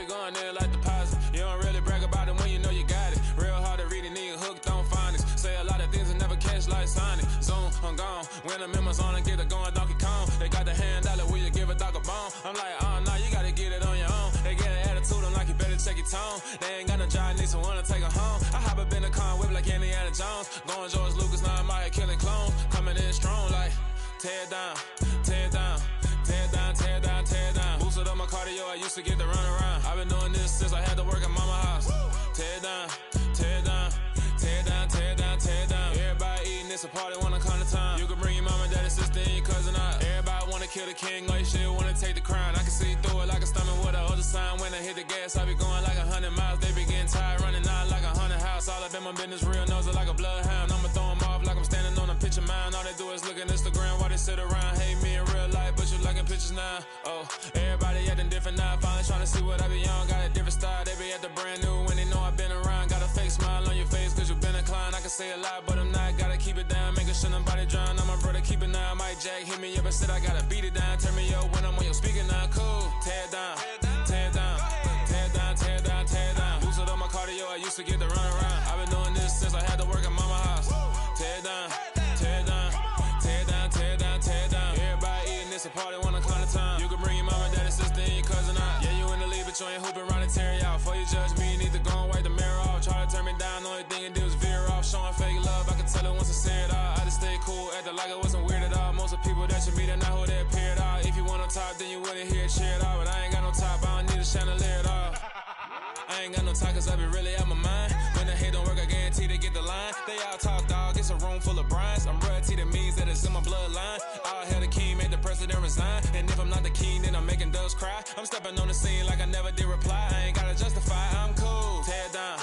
Going there like deposit. You don't really brag about it when you know you got it. Real hard to read it, nigga hooked on phonics. Say a lot of things and never catch like Sonic. Zoom, I'm gone. When the memos on and get it going Donkey Kong. They got the hand dollar, will you give a dog a bone? I'm like, oh no, you gotta get it on your own. They get an attitude, I'm like, you better check your tone. They ain't got no job, need someone to take her home. I hop up in the car and whip like Indiana Jones. Going George Lucas, now I'm out here killing clones. Coming in strong like, tear down, tear down. Tear down, tear down, tear down. Boosted up my cardio, I used to get to run around. I've been doing this since I had to work at mama house. Tear down, tear down, tear down, tear down, tear down. Everybody eating, it's a party when I come to time. You can bring your mama, daddy, sister, and your cousin out. Everybody wanna kill the king, like shit, wanna take the crown. I can see through it like a stomach with a other sign. When I hit the gas, I be going like 100 miles. They be getting tired, running out like 100 house. All up in my business, real nose it like a bloodhound. I'ma throw them off like I'm standing on a picture mound. All they do is look at Instagram while they sit around. Hate me in real life, but you liking pictures now. Oh, everybody acting different now. Finally trying to see what I be on. Got a different style, they be at the brand new when they know I've been around. Got a fake smile on your face cause you been inclined. I can say a lot, but I'm not. Gotta keep it down, making sure nobody drown. I'm my brother, keep it now. Mike Jack hit me up and said I gotta beat it down. Turn me up when I'm on your speaker now. Cool, tear down, tear down, tear down, tear down, tear down. Boosted up my cardio, I used to get to run around. I've been doing this since I had to work at mama house. Tear down, tear down, tear down, tear down, tear down. Everybody eating, it's a party when I come to time. You can bring your mama, daddy, sister, and your cousin out. Yeah, you in the league, but you ain't hooping around and tear you out. Before you judge me, you need to go and wipe the mirror off. Try to turn me down, the only thing you do is veer off. Showing fake love, I can tell it once I say it all. I just stay cool, acting like I wasn't weird at all. Most of the people that you meet are not who they appear at all. If you want on top, then you wouldn't hear it cheer at all. But I ain't got no top, I don't need a chandelier at all. I ain't got no talk cause I be really out my mind. When the hate don't work, I guarantee they get the line. They all talk, dog, it's a room full of brinds. I'm royalty, that means that it's in my bloodline. All hell the king, made the president resign. And if I'm not the king, then I'm making doves cry. I'm stepping on the scene like I never did reply. I ain't gotta justify, I'm cool. Tear down,